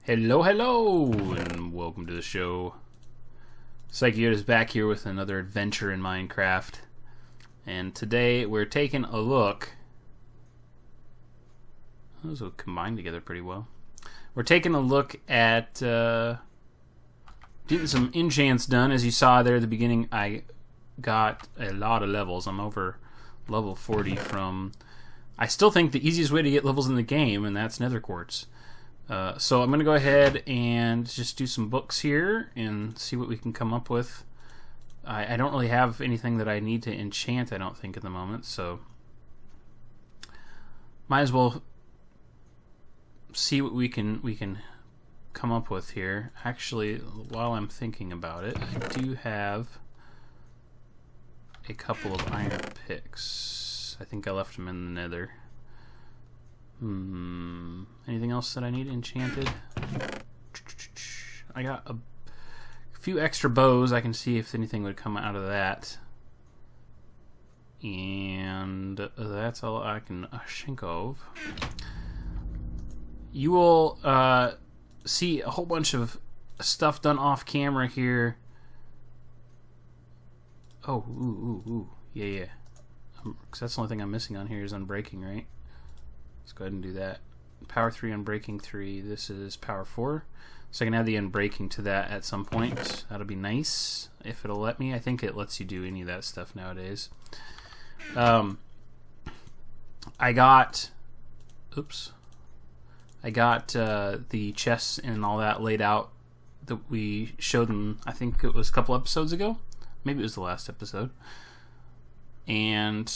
Hello, hello, and welcome to the show. Psychoyoda is back here with another adventure in Minecraft. And today we're taking a look... Those will combine together pretty well. We're taking a look at getting some enchants done. As you saw there at the beginning, I got a lot of levels. I'm over level 40 from... I still think the easiest way to get levels in the game, and that's nether quartz. So I'm going to go ahead and just do some books here and see what we can come up with. I don't really have anything that I need to enchant, I don't think, at the moment, so might as well see what we can come up with here. Actually, while I'm thinking about it, I do have a couple of iron picks. I think I left them in the nether. Anything else that I need enchanted? I got a few extra bows. I can see if anything would come out of that. And that's all I can think of. You will see a whole bunch of stuff done off camera here. Oh, ooh. Yeah. 'Cause that's the only thing I'm missing on here is unbreaking, right? Let's go ahead and do that. Power 3, unbreaking 3. This is power 4. So I can add the unbreaking to that at some point. That'll be nice if it'll let me. I think it lets you do any of that stuff nowadays. I got the chests and all that laid out that we showed them, I think it was a couple episodes ago. Maybe it was the last episode. And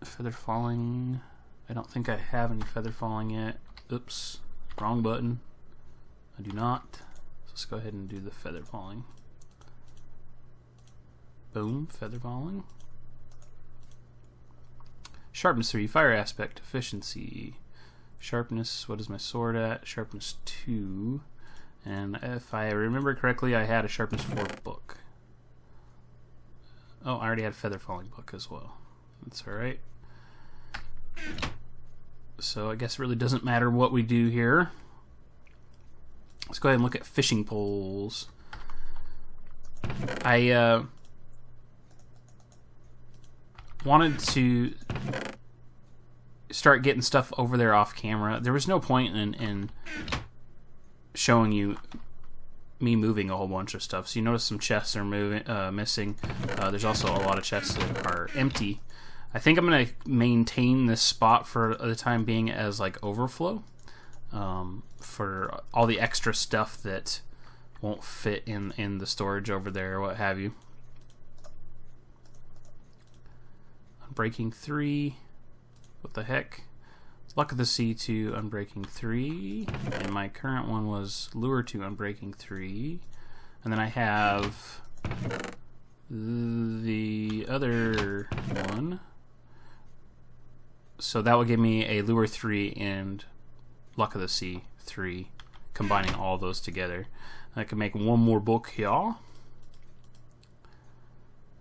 feather falling, I don't think I have any feather falling yet. Oops, wrong button. I do not. So let's go ahead and do the feather falling. Boom, feather falling. Sharpness 3, fire aspect, efficiency. Sharpness, what is my sword at? Sharpness 2. And if I remember correctly, I had a sharpness 4 book. Oh, I already had a feather falling book as well. That's alright. So I guess it really doesn't matter what we do here. Let's go ahead and look at fishing poles. I wanted to start getting stuff over there off camera. There was no point in showing you me moving a whole bunch of stuff. So you notice some chests are missing. There's also a lot of chests that are empty. I think I'm going to maintain this spot for the time being as like overflow for all the extra stuff that won't fit in the storage over there or what have you. Unbreaking 3. What the heck? Luck of the Sea 2, Unbreaking 3. And my current one was Lure 2, Unbreaking 3. And then I have the other one. So that will give me a Lure 3 and Luck of the Sea 3, combining all those together. I can make one more book here.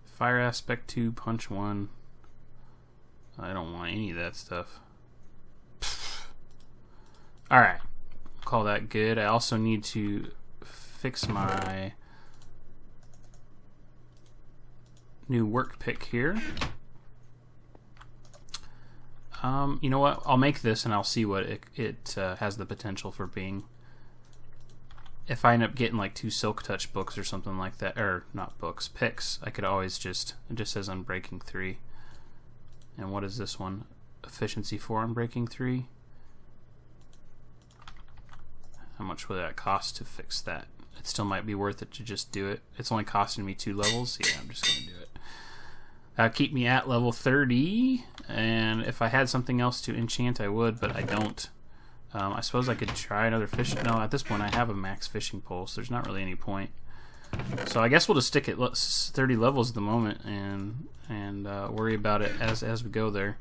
Fire aspect 2, punch 1. I don't want any of that stuff. Alright, call that good. I also need to fix my new work pick here. You know what? I'll make this and I'll see what it has the potential for being. If I end up getting like 2 Silk Touch books or something like that, or not books, picks, I could always just, it just says Unbreaking 3. And what is this one? Efficiency 4, Unbreaking 3. How much would that cost to fix that? It still might be worth it to just do it. It's only costing me 2 levels. Yeah, I'm just going to do it. That'll keep me at level 30. And if I had something else to enchant, I would, but I don't. I suppose I could try another fish. No, at this point I have a max fishing pole, so there's not really any point. So I guess we'll just stick at 30 levels at the moment and worry about it as we go there.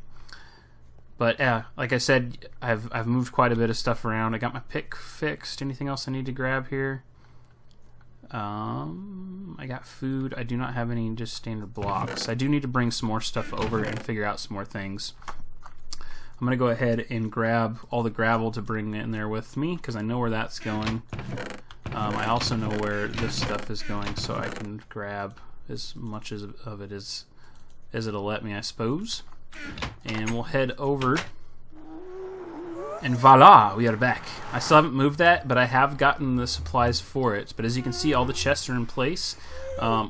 But yeah, like I said, I've moved quite a bit of stuff around. I got my pick fixed. Anything else I need to grab here? I got food. I do not have any just standard blocks. I do need to bring some more stuff over and figure out some more things. I'm going to go ahead and grab all the gravel to bring in there with me, because I know where that's going. I also know where this stuff is going, so I can grab as much of it as it'll let me, I suppose. And we'll head over. And voila, we are back. I still haven't moved that, but I have gotten the supplies for it. But as you can see, all the chests are in place.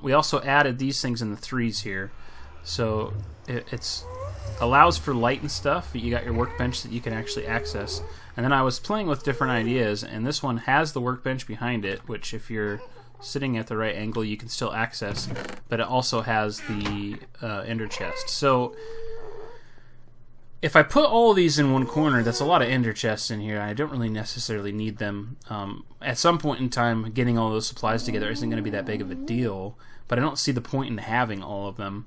We also added these things in the 3s here. So it's allows for light and stuff. You got your workbench that you can actually access. And then I was playing with different ideas, and this one has the workbench behind it, which if you're sitting at the right angle you can still access, but it also has the ender chest. So if I put all of these in one corner, that's a lot of ender chests in here. I don't really necessarily need them. At some point in time, getting all those supplies together isn't going to be that big of a deal, but I don't see the point in having all of them.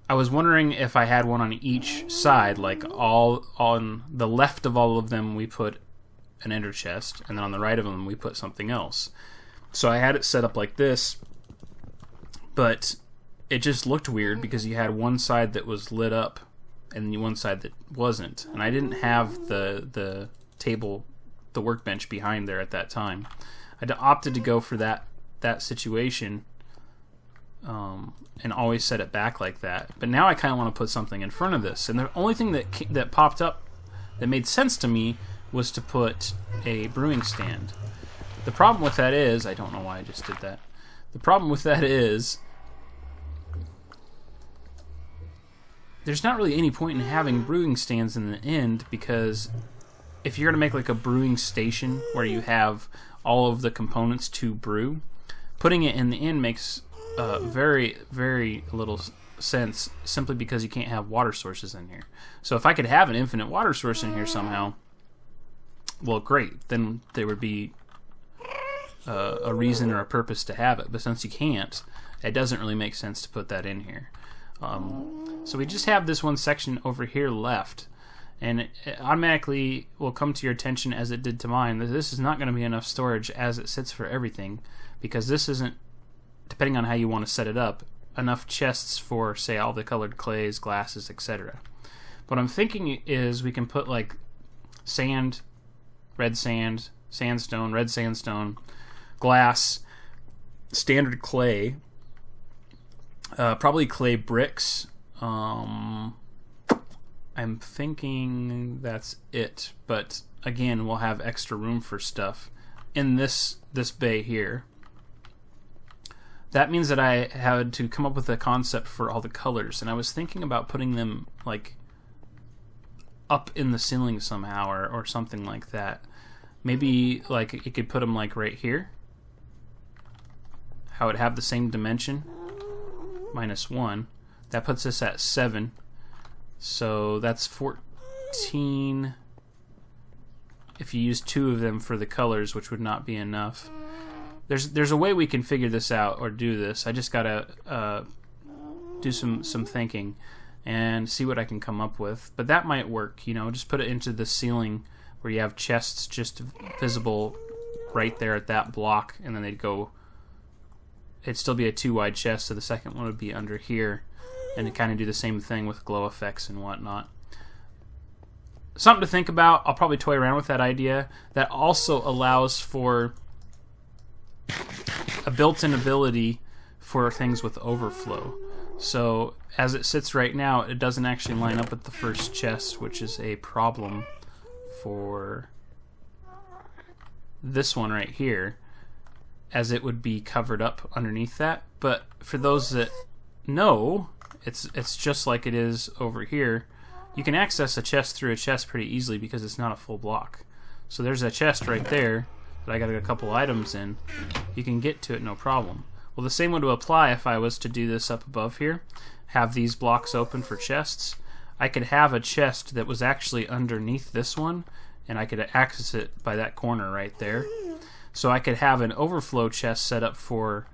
I was wondering if I had one on each side, like all on the left of all of them we put an ender chest, and then on the right of them we put something else. So I had it set up like this, but it just looked weird because you had one side that was lit up and one side that wasn't, and I didn't have the table, the workbench behind there at that time. I opted to go for that situation, and always set it back like that. But now I kind of want to put something in front of this, and the only thing that popped up that made sense to me was to put a brewing stand. The problem with that is, I don't know why I just did that. The problem with that is there's not really any point in having brewing stands in the end, because if you're going to make like a brewing station where you have all of the components to brew, putting it in the end makes very, very little sense, simply because you can't have water sources in here. So if I could have an infinite water source in here somehow, well, great. Then there would be a reason or a purpose to have it. But since you can't, it doesn't really make sense to put that in here. So we just have this one section over here left, and it automatically will come to your attention, as it did to mine, that this is not going to be enough storage as it sits for everything, because this isn't, depending on how you want to set it up, enough chests for, say, all the colored clays, glasses, etc. What I'm thinking is we can put like sand, red sand, sandstone, red sandstone, glass, standard clay, probably clay bricks. I'm thinking that's it, but again, we'll have extra room for stuff in this bay here. That means that I had to come up with a concept for all the colors, and I was thinking about putting them like up in the ceiling somehow, or something like that. Maybe like you could put them like right here, how it have the same dimension, -1. That puts us at 7, so that's 14 if you use 2 of them for the colors, which would not be enough. There's a way we can figure this out, or do this. I just gotta do some thinking and see what I can come up with. But that might work, you know, just put it into the ceiling where you have chests just visible right there at that block, and then they'd go, it'd still be a 2 wide chest, so the second one would be under here, and to kind of do the same thing with glow effects and whatnot. Something to think about. I'll probably toy around with that idea. That also allows for a built-in ability for things with overflow. So as it sits right now, it doesn't actually line up with the first chest, which is a problem for this one right here, as it would be covered up underneath that. But for those that know, it's just like it is over here. You can access a chest through a chest pretty easily because it's not a full block. So there's a chest right there that I got a couple items in. You can get to it no problem. Well, the same would apply if I was to do this up above here, have these blocks open for chests. I could have a chest that was actually underneath this one, and I could access it by that corner right there. So I could have an overflow chest set up for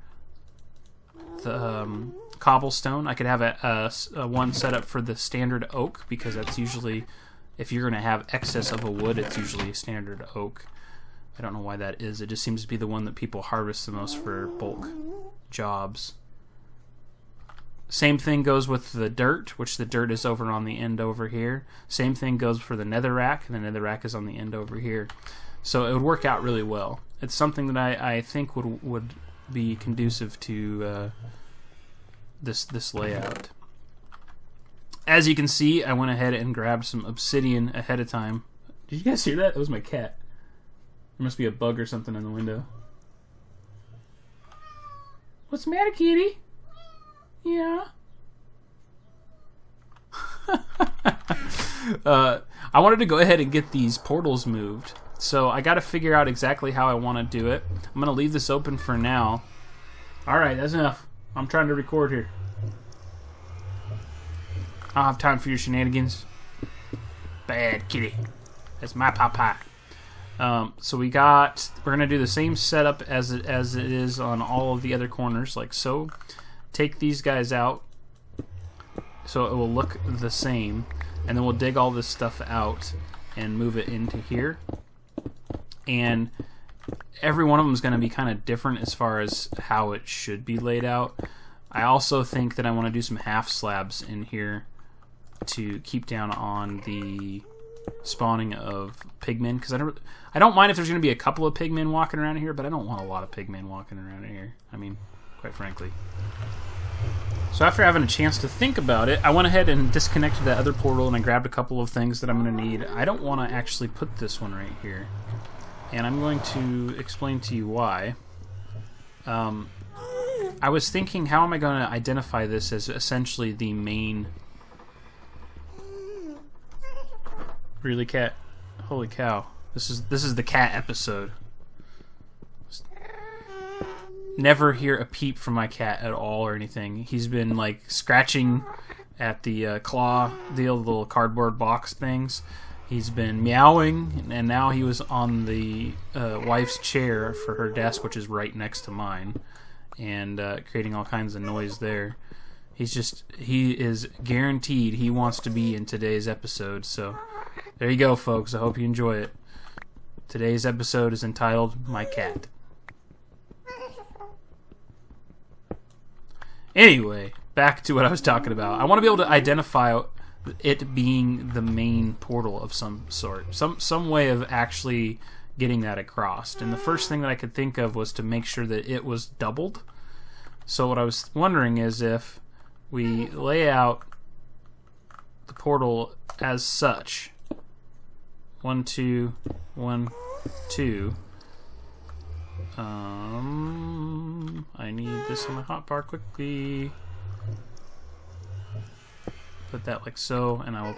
the cobblestone. I could have a one set up for the standard oak, because that's usually, if you're going to have excess of a wood, it's usually a standard oak. I don't know why that is. It just seems to be the one that people harvest the most for bulk jobs. Same thing goes with the dirt, which the dirt is over on the end over here. Same thing goes for the netherrack, and the netherrack is on the end over here. So it would work out really well. It's something that I think would be conducive to this layout. As you can see, I went ahead and grabbed some obsidian ahead of time. Did you guys hear that? That was my cat. There must be a bug or something in the window. What's the matter, kitty? Yeah. I wanted to go ahead and get these portals moved. So I got to figure out exactly how I want to do it. I'm going to leave this open for now. Alright, that's enough. I'm trying to record here. I don't have time for your shenanigans. Bad kitty. That's my papa. So we're going to do the same setup as it is on all of the other corners, like so. Take these guys out so it will look the same, and then we'll dig all this stuff out and move it into here. And every one of them is going to be kind of different as far as how it should be laid out. I also think that I want to do some half slabs in here to keep down on the spawning of pigmen, because I don't mind if there's going to be a couple of pigmen walking around here, but I don't want a lot of pigmen walking around here. I mean, quite frankly. So after having a chance to think about it, I went ahead and disconnected that other portal, and I grabbed a couple of things that I'm going to need. I don't want to actually put this one right here, and I'm going to explain to you why. I was thinking, how am I going to identify this as essentially the main... Really, cat? Holy cow. This is the cat episode. Never hear a peep from my cat at all or anything. He's been like scratching at the claw deal, the little cardboard box things. He's been meowing, and now he was on the wife's chair for her desk, which is right next to mine, and creating all kinds of noise there. He is guaranteed he wants to be in today's episode, so there you go, folks. I hope you enjoy it. Today's episode is entitled My Cat. Anyway, back to what I was talking about. I want to be able to identify it being the main portal of some sort. Some way of actually getting that across. And the first thing that I could think of was to make sure that it was doubled. So what I was wondering is if we lay out the portal as such. 1, 2, 1, 2. I need this in my hotbar quickly. Put that like so, and I will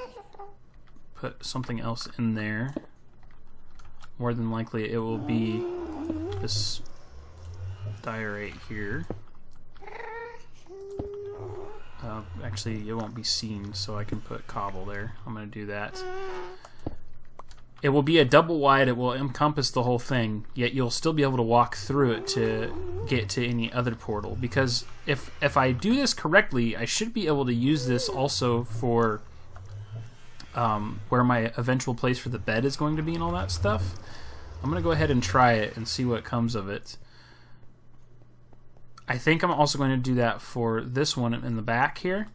put something else in there. More than likely it will be this diorite here. Actually, it won't be seen, so I can put cobble there. I'm going to do that. It will be a double wide. It will encompass the whole thing, yet you'll still be able to walk through it to get to any other portal. Because if I do this correctly, I should be able to use this also for where my eventual place for the bed is going to be and all that stuff. I'm going to go ahead and try it and see what comes of it. I think I'm also going to do that for this one in the back here.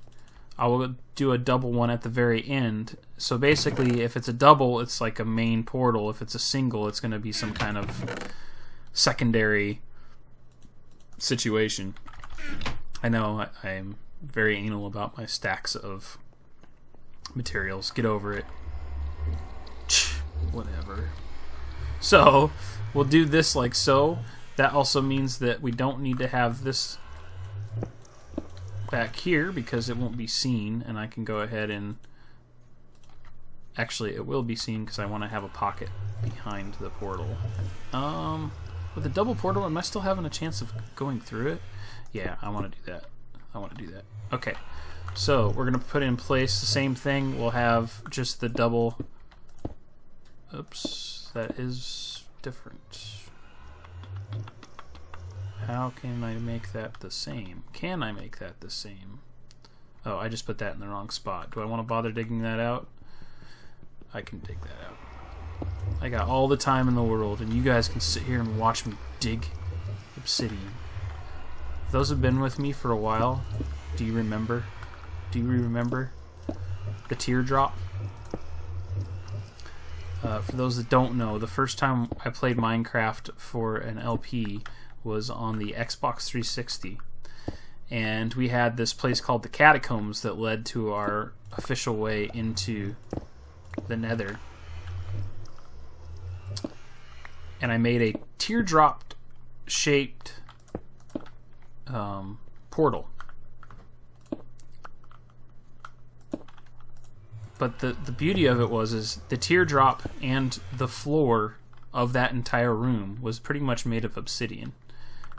I will do a double one at the very end. So basically, if it's a double, it's like a main portal. If it's a single, it's going to be some kind of secondary situation. I know I'm very anal about my stacks of materials. Get over it. Whatever. So, we'll do this like so. That also means that we don't need to have this back here because it won't be seen, and I can go ahead and actually it will be seen because I want to have a pocket behind the portal. With the double portal, am I still having a chance of going through it? Yeah, I want to do that. Okay, so we're gonna put in place the same thing. We'll have just the double. Oops, that is different. How can I make that the same? Can I make that the same? Oh, I just put that in the wrong spot. Do I want to bother digging that out? I can dig that out. I got all the time in the world, and you guys can sit here and watch me dig obsidian. If those have been with me for a while, Do you remember? Do you remember the teardrop? For those that don't know, the first time I played Minecraft for an LP was on the Xbox 360. And we had this place called the Catacombs that led to our official way into the Nether. And I made a teardrop shaped portal. But the beauty of it is the teardrop and the floor of that entire room was pretty much made of obsidian.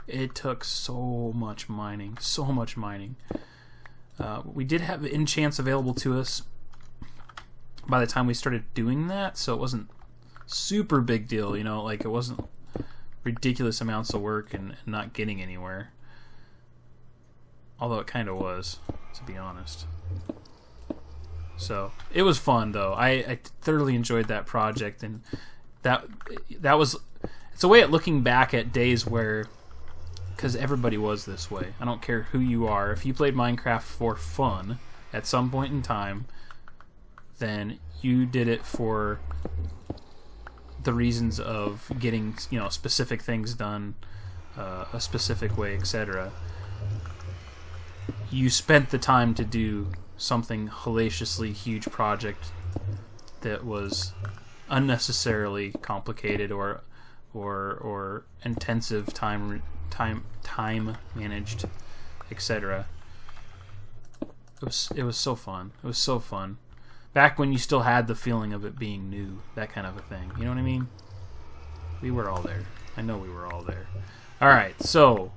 It took so much mining, so much mining. We did have enchants available to us by the time we started doing that, so it wasn't super big deal, you know, like it wasn't ridiculous amounts of work and not getting anywhere. Although it kind of was, to be honest. So it was fun though. I thoroughly enjoyed that project, and that was, it's a way at looking back at days where, because everybody was this way. I don't care who you are. If you played Minecraft for fun at some point in time, then you did it for the reasons of getting, you know, specific things done a specific way, etc. You spent the time to do something hellaciously huge project that was unnecessarily complicated or intensive, time managed, etc. It was so fun. It was so fun. Back when you still had the feeling of it being new, that kind of a thing. You know what I mean? We were all there. I know we were all there. All right, so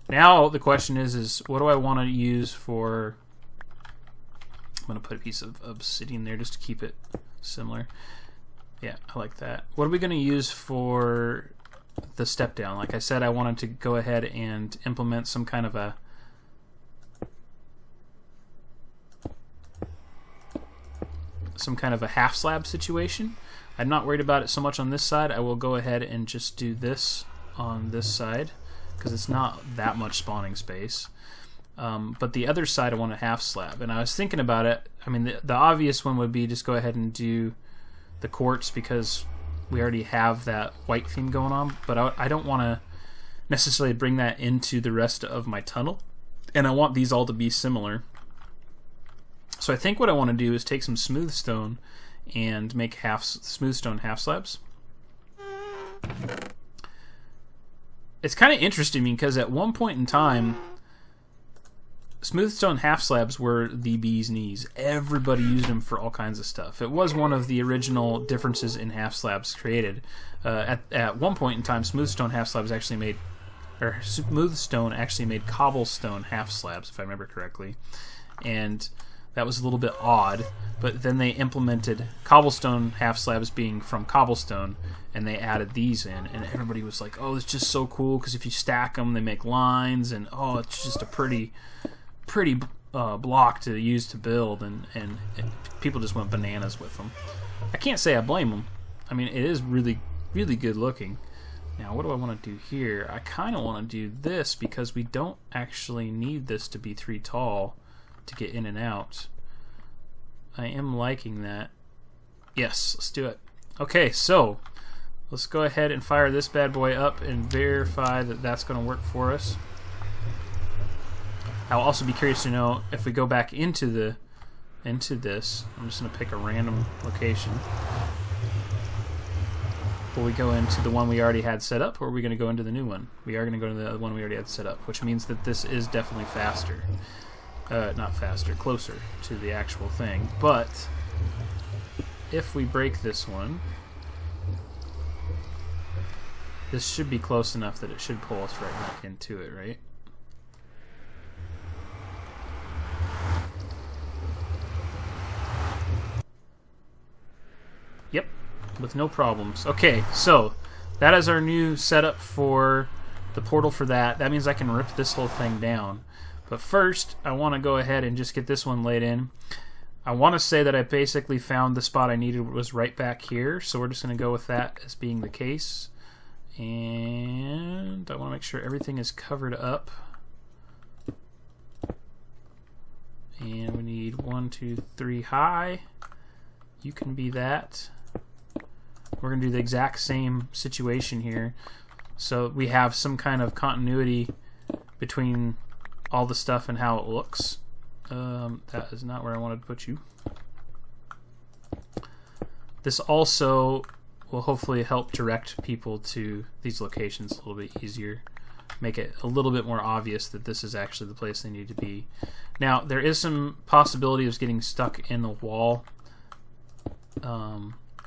now the question is what do I want to use for? I'm gonna put a piece of obsidian there just to keep it similar. Yeah, I like that. What are we gonna use for the step down? Like I said, I wanted to go ahead and implement some kind of a half slab situation. I'm not worried about it so much on this side. I will go ahead and just do this on this side because it's not that much spawning space. But the other side I want a half slab, and I was thinking about it. I mean, the obvious one would be just go ahead and do the quartz because we already have that white theme going on, but I don't want to necessarily bring that into the rest of my tunnel, and I want these all to be similar. So I think what I want to do is take some smooth stone and make smooth stone half slabs. It's kind of interesting because at one point in time, smooth stone half slabs were the bee's knees. Everybody used them for all kinds of stuff. It was one of the original differences in half slabs created. At one point in time, smooth stone half slabs actually made, or smooth stone actually made cobblestone half slabs, if I remember correctly, and that was a little bit odd. But then they implemented cobblestone half slabs being from cobblestone, and they added these in, and everybody was like, "Oh, it's just so cool because if you stack them, they make lines, and oh, it's just a pretty block to use to build," and people just went bananas with them. I can't say I blame them. I mean, it is really, really good looking. Now, what do I want to do here? I kind of want to do this because we don't actually need this to be 3 tall to get in and out. I am liking that. Yes, let's do it. Okay, so let's go ahead and fire this bad boy up and verify that that's going to work for us. I'll also be curious to know if we go back into this. I'm just going to pick a random location. Will we go into the one we already had set up, or are we going to go into the new one? We are going to go into the one we already had set up, which means that this is definitely faster. Not faster, closer to the actual thing. But if we break this one, this should be close enough that it should pull us right back into it, right? Yep, with no problems. Okay, so that is our new setup for the portal for that. That means I can rip this whole thing down. But first, I want to go ahead and just get this one laid in. I want to say that I basically found the spot I needed was right back here, so we're just going to go with that as being the case. And I want to make sure everything is covered up. And we need 1, 2, 3 high. You can be that. We're going to do the exact same situation here. So we have some kind of continuity between all the stuff and how it looks. That is not where I wanted to put you. This also will hopefully help direct people to these locations a little bit easier. Make it a little bit more obvious that this is actually the place they need to be. Now, there is some possibility of getting stuck in the wall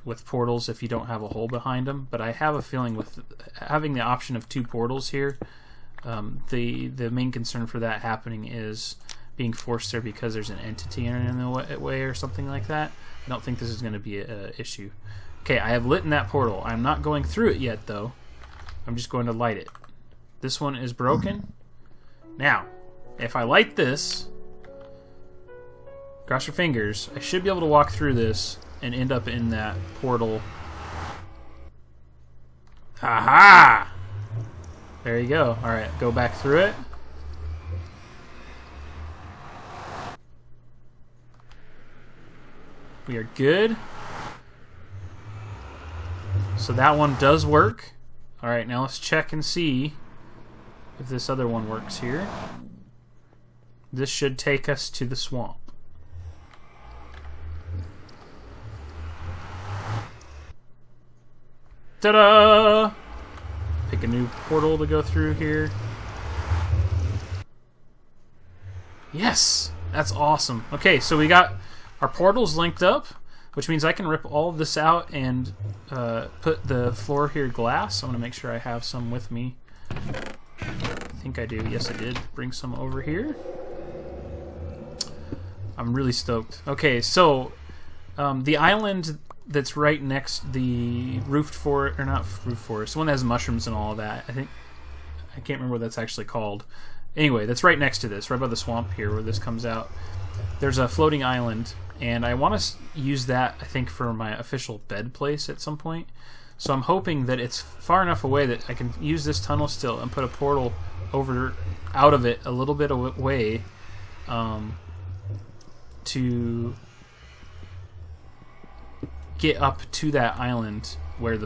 with portals if you don't have a hole behind them, but I have a feeling with having the option of 2 portals here, the main concern for that happening is being forced there because there's an entity in the way or something like that. I don't think this is going to be an issue. Okay, I have lit in that portal. I'm not going through it yet, though. I'm just going to light it. This one is broken. Now, if I light this, cross your fingers, I should be able to walk through this and end up in that portal. Aha! There you go. Alright, go back through it. We are good. So that one does work. Alright, now let's check and see if this other one works here. This should take us to the swamp. Ta-da! Pick a new portal to go through here. Yes! That's awesome. Okay, so we got our portals linked up, which means I can rip all of this out and put the floor here glass. I want to make sure I have some with me. I think I do. Yes, I did. Bring some over here. I'm really stoked. Okay, so the island that's right next the roofed forest, or not roof forest, the one that has mushrooms and all of that. I can't remember what that's actually called. Anyway, that's right next to this, right by the swamp here where this comes out. There's a floating island, and I want to use that, I think, for my official bed place at some point. So I'm hoping that it's far enough away that I can use this tunnel still and put a portal over out of it a little bit away to get up to that island where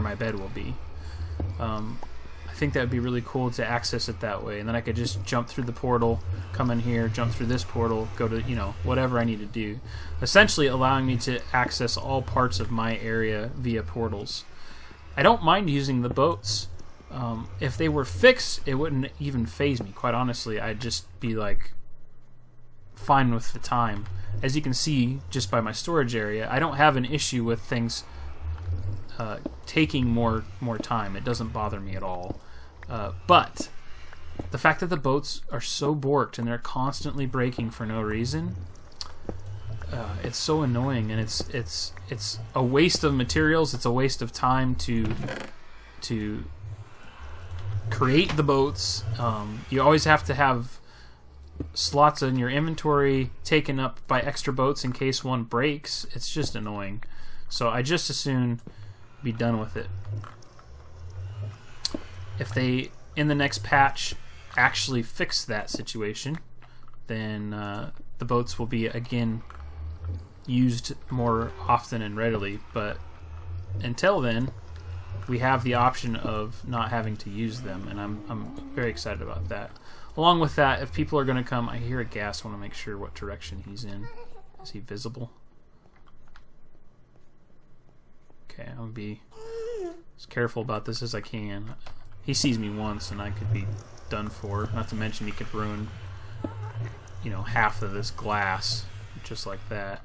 my bed will be. I think that would be really cool to access it that way, and then I could just jump through the portal, come in here, jump through this portal, go to, you know, whatever I need to do, essentially allowing me to access all parts of my area via portals. I don't mind using the boats. If they were fixed, it wouldn't even faze me. Quite honestly, I'd just be like fine with the time. As you can see just by my storage area, I don't have an issue with things taking more time. It doesn't bother me at all. But the fact that the boats are so borked and they're constantly breaking for no reason, it's so annoying, and it's a waste of materials. It's a waste of time to create the boats. You always have to have slots in your inventory taken up by extra boats in case one breaks. It's just annoying. So I just as soon be done with it. If they, in the next patch, actually fix that situation, then the boats will be, again, used more often and readily. But until then, we have the option of not having to use them, and I'm very excited about that. Along with that, if people are going to come, I hear a gas. I want to make sure what direction he's in. Is he visible? Okay, I'm going to be as careful about this as I can. He sees me once, and I could be done for. Not to mention he could ruin, you know, half of this glass, just like that.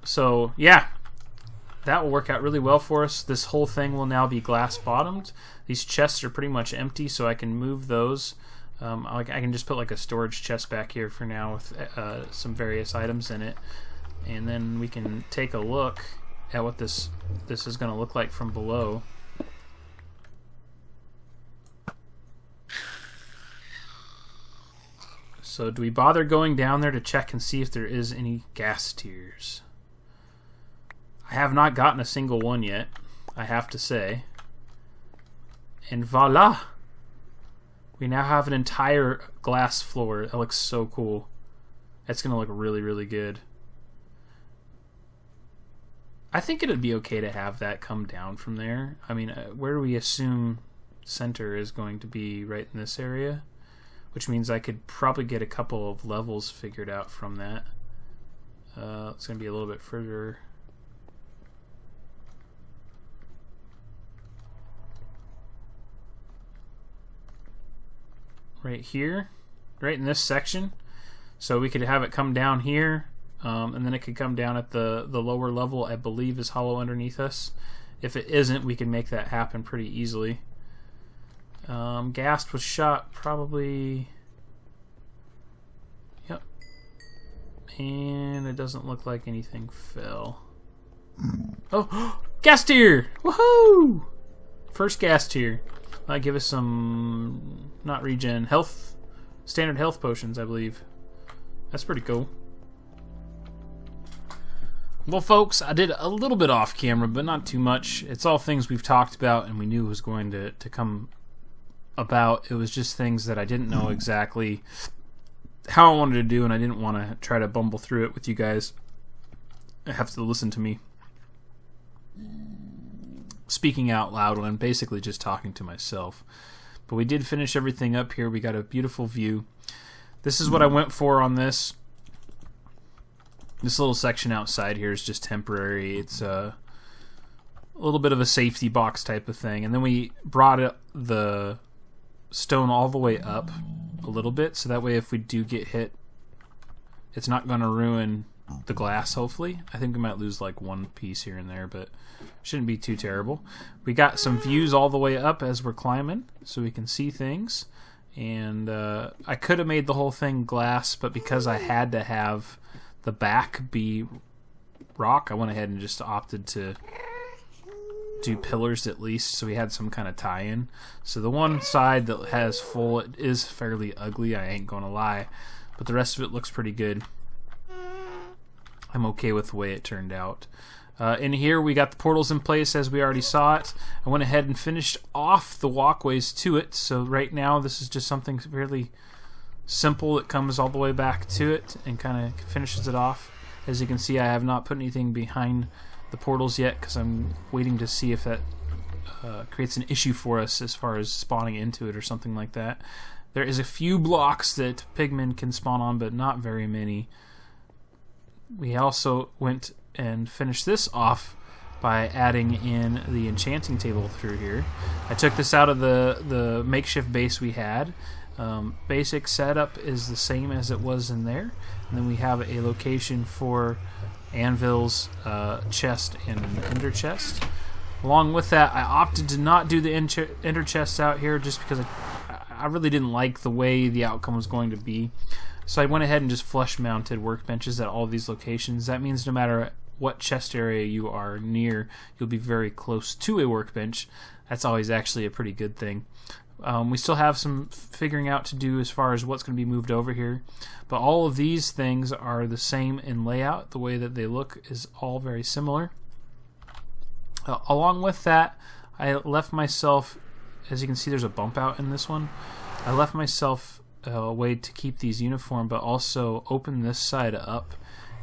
So, yeah. That will work out really well for us. This whole thing will now be glass bottomed. These chests are pretty much empty, so I can move those. I can just put like a storage chest back here for now with some various items in it, and then we can take a look at what this is going to look like from below. So do we bother going down there to check and see if there is any gas tiers? I have not gotten a single one yet, I have to say. And voila! We now have an entire glass floor. That looks so cool. That's going to look really, really good. I think it'd be okay to have that come down from there. I mean, where do we assume center is going to be? Right in this area? Which means I could probably get a couple of levels figured out from that. It's going to be a little bit further. Right here, right in this section. So we could have it come down here, and then it could come down at the lower level, I believe is hollow underneath us. If it isn't, we can make that happen pretty easily. Ghast was shot probably... Yep. And it doesn't look like anything fell. Oh! Ghast tier! Woohoo! First Ghast tier. Might give us some... not regen. Health... standard health potions, I believe. That's pretty cool. Well, folks, I did a little bit off camera, but not too much. It's all things we've talked about and we knew was going to come about. It was just things that I didn't know exactly how I wanted to do, and I didn't want to try to bumble through it with you guys. I have to listen to me speaking out loud when I'm basically just talking to myself. But we did finish everything up here. We got a beautiful view. This is what I went for on this. This little section outside here is just temporary. It's a little bit of a safety box type of thing. And then we brought the stone all the way up a little bit, so that way if we do get hit, it's not going to ruin the glass, hopefully. I think we might lose like one piece here and there, but shouldn't be too terrible. We got some views all the way up as we're climbing, so we can see things. And I could have made the whole thing glass, but because I had to have the back be rock, I went ahead and just opted to do pillars at least, so we had some kind of tie-in. So the one side that has full, it is fairly ugly, I ain't gonna lie, but the rest of it looks pretty good. I'm okay with the way it turned out. In here we got the portals in place as we already saw it. I went ahead and finished off the walkways to it, so right now this is just something fairly simple that comes all the way back to it and kind of finishes it off. As you can see, I have not put anything behind the portals yet because I'm waiting to see if that creates an issue for us as far as spawning into it or something like that. There is a few blocks that pigmen can spawn on, but not very many. We also went and finished this off by adding in the enchanting table through here. I took this out of the makeshift base we had. Basic setup is the same as it was in there, and then we have a location for anvils, chest, and an ender chest. Along with that, I opted to not do the ender chests out here just because I really didn't like the way the outcome was going to be. So I went ahead and just flush mounted workbenches at all these locations. That means no matter what chest area you are near, you'll be very close to a workbench. That's always actually a pretty good thing. We still have some figuring out to do as far as what's going to be moved over here, but all of these things are the same in layout. The way that they look is all very similar. Along with that, I left myself, as you can see there's a bump out in this one, I left myself a way to keep these uniform, but also open this side up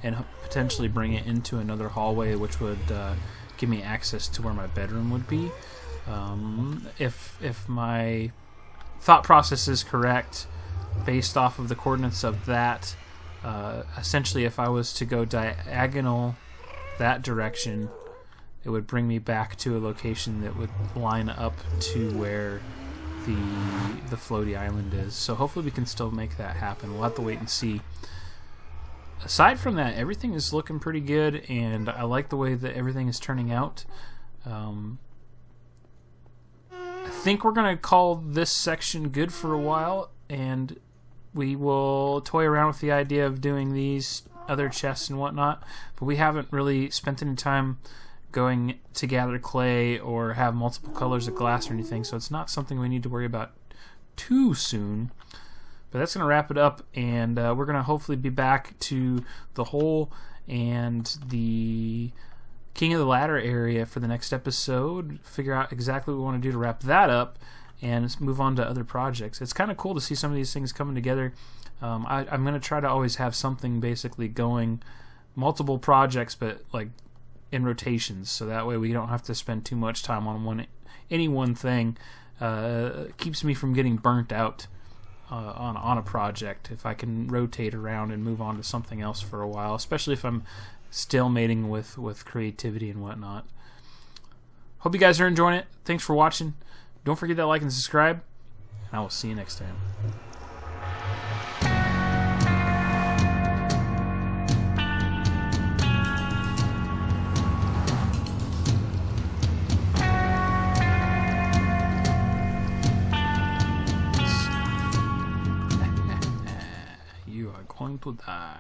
and potentially bring it into another hallway, which would give me access to where my bedroom would be. If my thought process is correct, based off of the coordinates of that, essentially if I was to go diagonal that direction, it would bring me back to a location that would line up to where the floaty island is. So hopefully we can still make that happen. We'll have to wait and see. Aside from that, everything is looking pretty good, and I like the way that everything is turning out. I think we're going to call this section good for a while, and we will toy around with the idea of doing these other chests and whatnot, but we haven't really spent any time going to gather clay or have multiple colors of glass or anything, so it's not something we need to worry about too soon. But that's going to wrap it up, and we're going to hopefully be back to the hole and the King of the Ladder area for the next episode, figure out exactly what we want to do to wrap that up, and move on to other projects. It's kind of cool to see some of these things coming together. I'm going to try to always have something basically going, multiple projects, but like in rotations, so that way we don't have to spend too much time on any one thing. Keeps me from getting burnt out on a project if I can rotate around and move on to something else for a while, especially if I'm stalemating with creativity and whatnot. Hope you guys are enjoying it. Thanks for watching. Don't forget that like and subscribe, and I will see you next time. You are going to die.